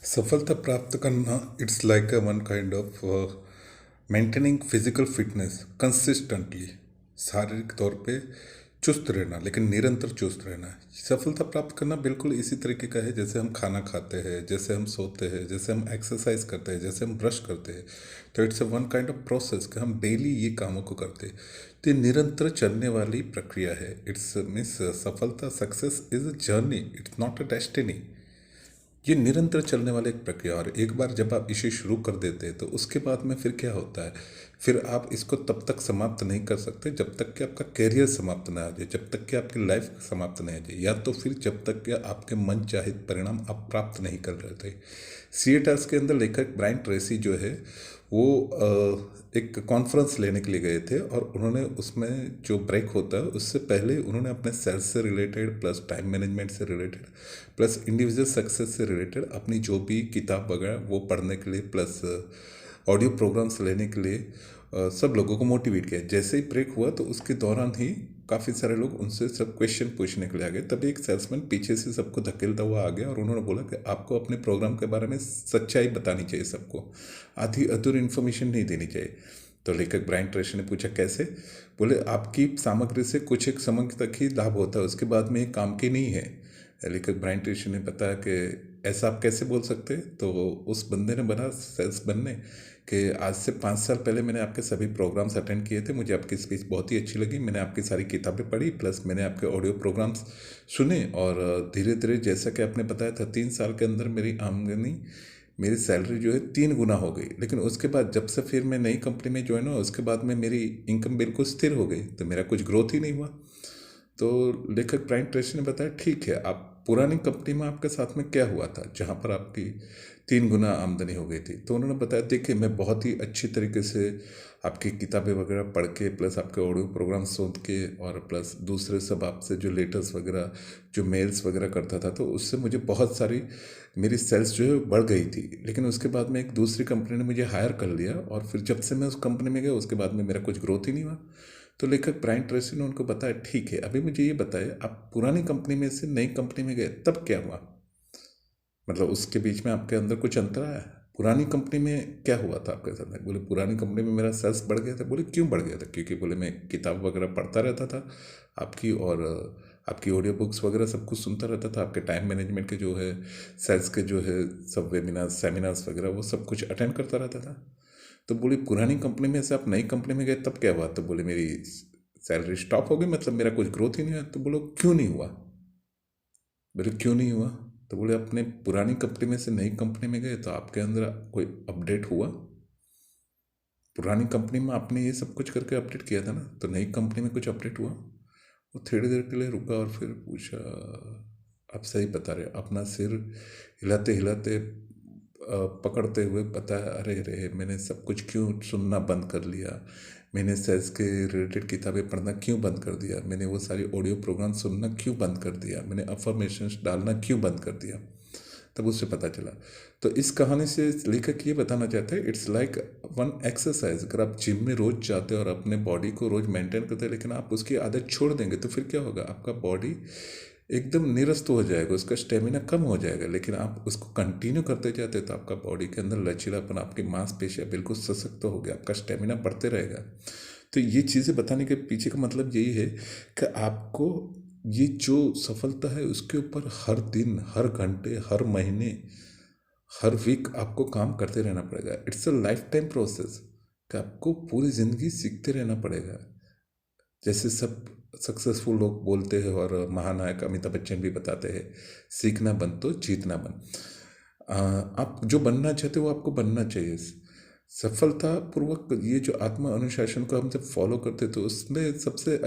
सफलता प्राप्त करना it's like a one kind of maintaining physical fitness consistently. शारीरिक तौर पे चुस्त रहना, लेकिन निरंतर चुस्त रहना। सफलता प्राप्त करना बिल्कुल इसी तरीके का है जैसे हम खाना खाते हैं, जैसे हम सोते हैं, जैसे हम एक्सरसाइज करते हैं, जैसे हम ब्रश करते हैं। तो it's a one kind of process कि हम डेली ये कामों को करते हैं। तो ये निरंतर चलने वाली प्रक्रिया है। इट्स मीन्स सफलता, success is a journey, it's not a destiny. ये निरंतर चलने वाला एक प्रक्रिया। और एक बार जब आप इसे शुरू कर देते हैं तो उसके बाद में फिर क्या होता है, फिर आप इसको तब तक समाप्त नहीं कर सकते जब तक कि आपका कैरियर समाप्त ना हो जाए, जब तक कि आपकी लाइफ समाप्त नहीं हो जाए, या तो फिर जब तक कि आपके मन चाहित परिणाम आप प्राप्त नहीं कर रहे थे। सीएटर्स के अंदर लेखक ब्रायन ट्रेसी जो है वो एक कॉन्फ्रेंस लेने के लिए गए थे, और उन्होंने उसमें जो ब्रेक होता है उससे पहले उन्होंने अपने सेल्स से रिलेटेड, प्लस टाइम मैनेजमेंट से रिलेटेड, प्लस इंडिविजुअल सक्सेस से रिलेटेड अपनी जो भी किताब वगैरह वो पढ़ने के लिए, प्लस ऑडियो प्रोग्राम्स लेने के लिए सब लोगों को मोटिवेट किया। जैसे ही ब्रेक हुआ तो उसके दौरान ही काफ़ी सारे लोग उनसे सब क्वेश्चन पूछने के लिए आ गए। तभी एक सेल्समैन पीछे से सबको धकेलता हुआ आ गया और उन्होंने बोला कि आपको अपने प्रोग्राम के बारे में सच्चाई बतानी चाहिए सबको, आधी अधूरी इन्फॉर्मेशन नहीं देनी चाहिए। तो लेखक ब्रायन ट्रेसी ने पूछा कैसे? बोले आपकी सामग्री से कुछ एक समय तक ही लाभ होता है, उसके बाद में ये काम की नहीं है। लेखक ब्रायन ट्रेसी ने बताया कि ऐसा आप कैसे बोल सकते हैं? तो उस बंदे ने बना सेल्स बनने कि आज से 5 साल पहले मैंने आपके सभी प्रोग्राम्स अटेंड किए थे, मुझे आपकी स्पीच बहुत ही अच्छी लगी, मैंने आपकी सारी किताबें पढ़ी, प्लस मैंने आपके ऑडियो प्रोग्राम्स सुने, और धीरे धीरे जैसा कि आपने बताया था 3 साल के अंदर मेरी आमदनी, मेरी सैलरी जो है 3 गुना हो गई। लेकिन उसके बाद जब से फिर मैं नई कंपनी में ज्वाइन हुआ उसके बाद में मेरी इनकम बिल्कुल स्थिर हो गई, तो मेरा कुछ ग्रोथ ही नहीं हुआ। तो लेखक ब्रायन ट्रेसी ने बताया ठीक है, आप पुरानी कंपनी में आपके साथ में क्या हुआ था जहाँ पर आपकी 3 गुना आमदनी हो गई थी? तो उन्होंने बताया देखिए मैं बहुत ही अच्छी तरीके से आपकी किताबें वगैरह पढ़ के, प्लस आपके ऑडियो प्रोग्राम सुन के, और प्लस दूसरे सब आपसे जो लेटर्स वगैरह, जो मेल्स वगैरह करता था, तो उससे मुझे बहुत सारी मेरी सेल्स जो है बढ़ गई थी। लेकिन उसके बाद में एक दूसरी कंपनी ने मुझे हायर कर लिया, और फिर जब से मैं उस कंपनी में गया उसके बाद में मेरा कुछ ग्रोथ ही नहीं हुआ। तो लेखक ब्रायन ट्रेसी ने उनको बताया ठीक है, अभी मुझे ये बताए आप पुरानी कंपनी में से नई कंपनी में गए तब क्या हुआ? मतलब उसके बीच में आपके अंदर कुछ अंतर आया? पुरानी कंपनी में क्या हुआ था आपके साथ? बोले पुरानी कंपनी में मेरा सेल्स बढ़ गया था। बोले क्यों बढ़ गया था? क्योंकि बोले मैं किताब वगैरह पढ़ता रहता था आपकी, और आपकी ऑडियो बुक्स वगैरह सब कुछ सुनता रहता था, आपके टाइम मैनेजमेंट के जो है, सेल्स के जो है सब वेबिनार्स, सेमिनार्स वगैरह वो सब कुछ अटेंड करता रहता था। तो बोली पुरानी कंपनी में से आप नई कंपनी में गए तब क्या हुआ? तो बोले मेरी सैलरी स्टॉप हो गई, मतलब मेरा कुछ ग्रोथ ही नहीं हुआ। तो बोलो क्यों नहीं हुआ? बोले क्यों नहीं हुआ? तो बोले अपने पुरानी कंपनी में से नई कंपनी में गए तो आपके अंदर कोई अपडेट हुआ? पुरानी कंपनी में आपने ये सब कुछ करके अपडेट किया था ना, तो नई कंपनी में कुछ अपडेट हुआ? वो थोड़ी देर के लिए रुका और फिर पूछा, आप सही बता रहे, अपना सिर हिलाते हिलाते पकड़ते हुए बताया, अरे रे मैंने सब कुछ क्यों सुनना बंद कर लिया, मैंने सेल्स के रिलेटेड किताबें पढ़ना क्यों बंद कर दिया, मैंने वो सारी ऑडियो प्रोग्राम सुनना क्यों बंद कर दिया, मैंने अफर्मेशंस डालना क्यों बंद कर दिया? तब उससे पता चला। तो इस कहानी से लेखक ये बताना चाहते हैं, इट्स लाइक वन एक्सरसाइज। अगर आप जिम में रोज जाते हैं और अपने बॉडी को रोज मेंटेन करते हैं, लेकिन आप उसकी आदत छोड़ देंगे तो फिर क्या होगा? आपका बॉडी एकदम निरस्त हो जाएगा, उसका स्टेमिना कम हो जाएगा। लेकिन आप उसको कंटिन्यू करते जाते तो आपका बॉडी के अंदर लचीलापन, आपकी मांसपेशियाँ बिल्कुल सशक्त हो गया, आपका स्टेमिना बढ़ते रहेगा। तो ये चीज़ें बताने के पीछे का मतलब यही है कि आपको ये जो सफलता है उसके ऊपर हर दिन, हर घंटे, हर महीने, हर वीक आपको काम करते रहना पड़ेगा। It's a life time process कि आपको पूरी ज़िंदगी सीखते रहना पड़ेगा। जैसे सब सक्सेसफुल लोग बोलते हैं और महानायक अमिताभ बच्चन भी बताते हैं, सीखना बन तो जीतना बन। आप जो बनना चाहते हो वो आपको बनना चाहिए। सफलतापूर्वक ये जो आत्म अनुशासन को हम जब फॉलो करते तो उसमें सबसे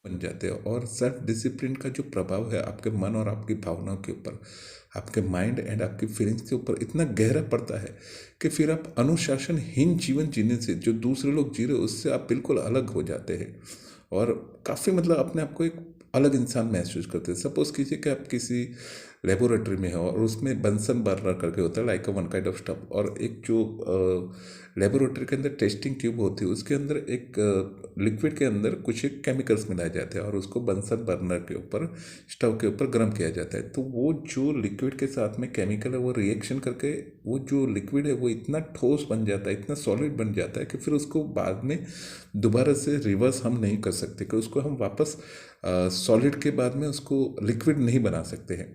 बन जाते हैं। और सेल्फ डिसिप्लिन का जो प्रभाव है आपके मन और आपकी भावनाओं के ऊपर, आपके माइंड एंड आपकी फीलिंग्स के ऊपर इतना गहरा पड़ता है कि फिर आप अनुशासनहीन जीवन जीने से, जो दूसरे लोग जी रहे उससे आप बिल्कुल अलग हो जाते हैं, और काफ़ी मतलब अपने आप को एक अलग इंसान महसूस करते हैं। सपोज कीजिए कि आप किसी लेबोरेटरी में हो और उसमें बंसन बर्नर करके होता है, like a one kind of stuff, और एक जो लेबोरेटरी के अंदर टेस्टिंग ट्यूब होती है, उसके अंदर एक लिक्विड के अंदर कुछ एक केमिकल्स मिलाए जाते हैं और उसको बंसन बर्नर के ऊपर, स्टव के ऊपर गर्म किया जाता है। तो वो जो लिक्विड के साथ में केमिकल है वो रिएक्शन करके वो जो लिक्विड है वो इतना ठोस बन जाता है, इतना सॉलिड बन जाता है कि फिर उसको बाद में दोबारा से रिवर्स हम नहीं कर सकते, कि उसको हम वापस सॉलिड के बाद में उसको लिक्विड नहीं बना सकते हैं।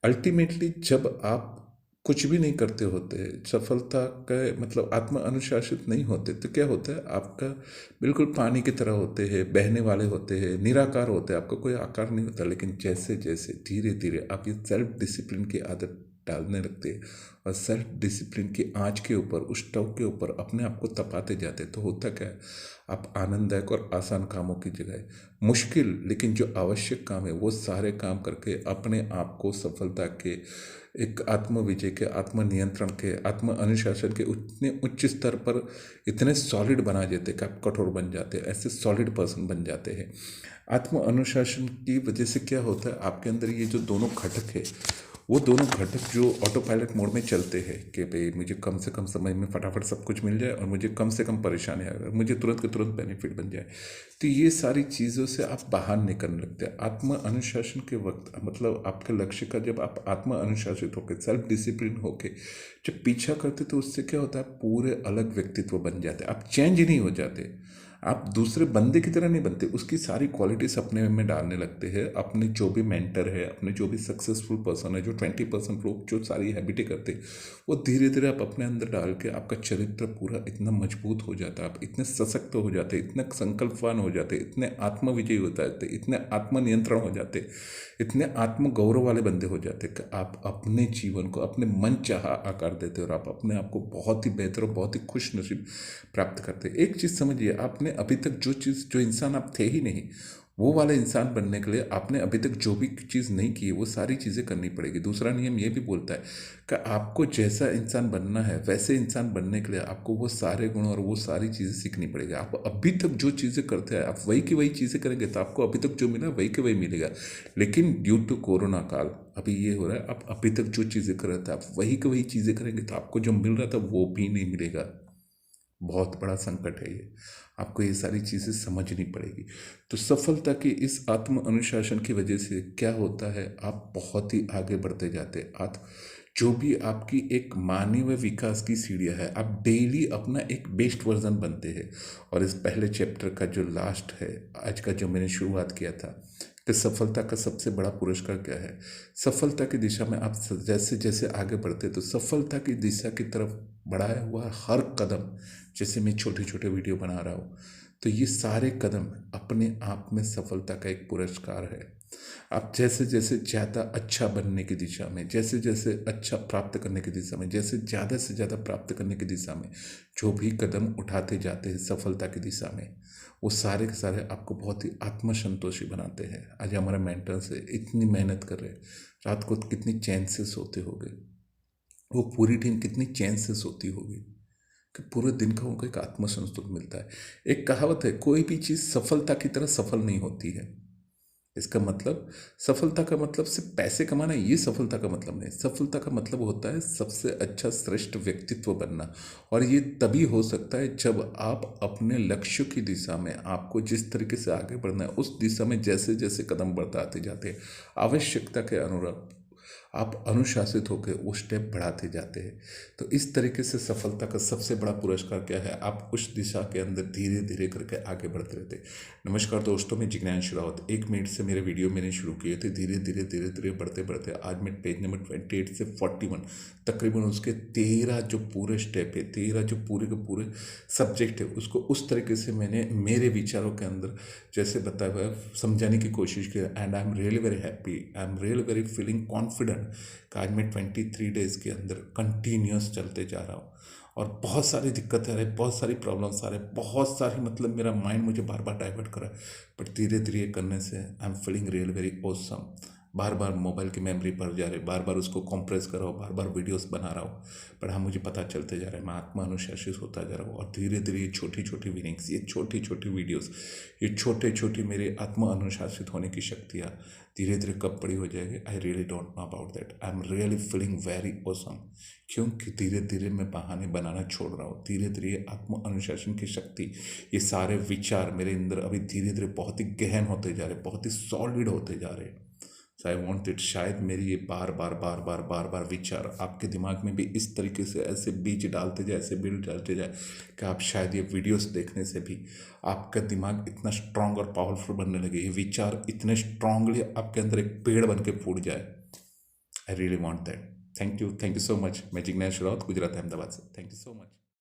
अल्टीमेटली जब आप कुछ भी नहीं करते होते, सफलता का मतलब आत्म अनुशासित नहीं होते, तो क्या होता है, आपका बिल्कुल पानी की तरह होते हैं, बहने वाले होते हैं, निराकार होते हैं, आपका कोई आकार नहीं होता। लेकिन जैसे जैसे धीरे धीरे आप ये सेल्फ डिसिप्लिन की आदत डालने लगते हैं और सेल्फ डिसिप्लिन की आँच के ऊपर, उस स्टव के ऊपर अपने आप को तपाते जाते, तो होता क्या है, आप आनंददायक और आसान कामों की जगह मुश्किल लेकिन जो आवश्यक काम है वो सारे काम करके अपने आप को सफलता के, एक आत्म विजय के, आत्म नियंत्रण के, आत्म अनुशासन के उतने उच्च स्तर पर इतने सॉलिड बना देते कि आप कठोर बन जाते हैं, ऐसे सॉलिड पर्सन बन जाते हैं। आत्म अनुशासन की वजह से क्या होता है, आपके अंदर ये जो दोनों घटक है, वो दोनों घटक जो ऑटो पायलट मोड में चलते हैं कि भाई मुझे कम से कम समय में फटाफट सब कुछ मिल जाए और मुझे कम से कम परेशानी आए, मुझे तुरंत के तुरंत बेनिफिट बन जाए, तो ये सारी चीज़ों से आप बाहर निकलने लगते हैं। आत्म अनुशासन के वक्त मतलब आपके लक्ष्य का जब आप आत्म अनुशासित होकर, सेल्फ डिसिप्लिन होकर जब पीछा करते, तो उससे क्या होता है, पूरे अलग व्यक्तित्व बन जाते हैं। आप चेंज नहीं हो जाते, आप दूसरे बंदे की तरह नहीं बनते, उसकी सारी क्वालिटीज अपने में डालने लगते हैं। अपने जो भी मेंटर है, अपने जो भी सक्सेसफुल पर्सन है, जो 20% लोग जो सारी हैबिटें करते हैं, वो धीरे धीरे आप अपने अंदर डाल के आपका चरित्र पूरा इतना मजबूत हो जाता है, आप इतने सशक्त हो जाते, इतने संकल्पवान हो जाते, इतने आत्मविजयी हो जाते, इतने आत्मनियंत्रण हो जाते, इतने आत्म गौरव वाले बंदे हो जाते कि आप अपने जीवन को अपने मन चाहा आकार देते और आप अपने आप को बहुत ही बेहतर और बहुत ही खुश नसीब प्राप्त करते। एक चीज़ समझिए, आपने अभी तक जो इंसान आप थे ही नहीं, वो वाला इंसान बनने के लिए आपने अभी तक जो भी चीज़ नहीं की है वो सारी चीज़ें करनी पड़ेगी। दूसरा नियम ये भी बोलता है कि आपको जैसा इंसान बनना है वैसे इंसान बनने के लिए आपको वो सारे गुण और वो सारी चीज़ें सीखनी पड़ेगी। आप अभी तक जो चीज़ें करते हैं आप वही की वही चीज़ें करेंगे तो आपको अभी तक जो मिला वही के वही मिलेगा। लेकिन ड्यू टू कोरोना काल अभी ये हो रहा है, आप अभी तक जो चीज़ें कर रहे थे आप वही की वही चीज़ें करेंगे तो आपको जो मिल रहा था वो भी नहीं मिलेगा। बहुत बड़ा संकट है ये, आपको ये सारी चीज़ें समझनी पड़ेगी। तो सफलता की इस आत्म अनुशासन की वजह से क्या होता है, आप बहुत ही आगे बढ़ते जाते हैं। आप जो भी आपकी एक मानवीय विकास की सीढ़ियाँ है, आप डेली अपना एक बेस्ट वर्जन बनते हैं। और इस पहले चैप्टर का जो लास्ट है, आज का जो मैंने शुरुआत किया था कि सफलता का सबसे बड़ा पुरस्कार क्या है, सफलता की दिशा में आप जैसे जैसे आगे बढ़ते तो सफलता की दिशा की तरफ बढ़ाया हुआ हर कदम, जैसे मैं छोटे छोटे वीडियो बना रहा हूँ, तो ये सारे कदम अपने आप में सफलता का एक पुरस्कार है। आप जैसे जैसे ज़्यादा अच्छा बनने की दिशा में, जैसे जैसे अच्छा प्राप्त करने की दिशा में, जैसे ज़्यादा से ज़्यादा प्राप्त करने की दिशा में जो भी कदम उठाते जाते हैं सफलता की दिशा में, वो सारे के सारे आपको बहुत ही आत्मसंतोषी बनाते हैं। आज हमारे मेंटर्स है इतनी मेहनत कर रहे हैं, रात को कितनी चैन से सोते होंगे, वो पूरी टीम कितनी चैन से सोती होगी कि पूरे दिन का उनको एक आत्मसंतोष मिलता है। एक कहावत है, कोई भी चीज़ सफलता की तरह सफल नहीं होती है। इसका मतलब सफलता का मतलब सिर्फ पैसे कमाना, ये सफलता का मतलब नहीं। सफलता का मतलब होता है सबसे अच्छा श्रेष्ठ व्यक्तित्व बनना। और ये तभी हो सकता है जब आप अपने लक्ष्य की दिशा में, आपको जिस तरीके से आगे बढ़ना है उस दिशा में जैसे जैसे कदम बढ़ाते जाते हैं, आवश्यकता के अनुरूप आप अनुशासित होकर वो स्टेप बढ़ाते जाते हैं। तो इस तरीके से सफलता का सबसे बड़ा पुरस्कार क्या है, आप उस दिशा के अंदर धीरे धीरे करके आगे बढ़ते रहते हैं। नमस्कार दोस्तों, मैं जिज्ञांश रावत। 1 मिनट से मेरे वीडियो मैंने शुरू किए थे, धीरे धीरे धीरे धीरे बढ़ते बढ़ते आज मैं पेज नंबर 28 से 41 तकरीबन उसके 13 जो पूरे स्टेप है, 13 जो पूरे के पूरे सब्जेक्ट है, उसको उस तरीके से मैंने मेरे विचारों के अंदर जैसे बताया हुआ समझाने की कोशिश की। And I am really very happy, I am really very feeling confident कि आज मैं 23 डेज़ के अंदर कंटिन्यूस चलते जा रहा हूँ। और बहुत सारी दिक्कतें आ रही, बहुत सारी प्रॉब्लम्स आ रहे, बहुत सारी मतलब मेरा माइंड मुझे बार बार डाइवर्ट कर रहा है, बट धीरे धीरे करने से I am feeling real very awesome. Bar bar mobile की मेमोरी भर जा रही, बार बार उसको कंप्रेस कर रहा हूँ, बार बार वीडियोस बना रहा हूँ। पर हाँ, मुझे पता चलते जा रहा है मैं आत्म अनुशासित होता जा रहा हूँ, और धीरे धीरे ये छोटी छोटी विनिंग्स, ये छोटी छोटी वीडियोस, ये छोटे छोटी मेरे आत्म अनुशासित होने की शक्तियाँ धीरे धीरे कब बड़ी हो जाएगी, I really don't know about that. I am really feeling very awesome, क्योंकि धीरे धीरे मैं बहाने बनाना छोड़ रहा हूँ। धीरे धीरे ये आत्म अनुशासन की शक्ति, ये सारे विचार मेरे अंदर अभी धीरे धीरे बहुत ही गहन होते जा रहे, बहुत ही सॉलिड होते जा रहे। सो आई वॉन्ट इट, शायद मेरी ये बार बार बार बार बार बार विचार आपके दिमाग में भी इस तरीके से ऐसे बीज डालते जाए, ऐसे बीज डालते जाए कि आप शायद ये वीडियोस देखने से भी आपका दिमाग इतना स्ट्रांग और पावरफुल बनने लगे, ये विचार इतने स्ट्रांगली आपके अंदर एक पेड़ बन के फूट जाए। I really want that. Thank you so much. मैं जिग्नेश राउत, गुजरात, अहमदाबाद से। Thank you so much.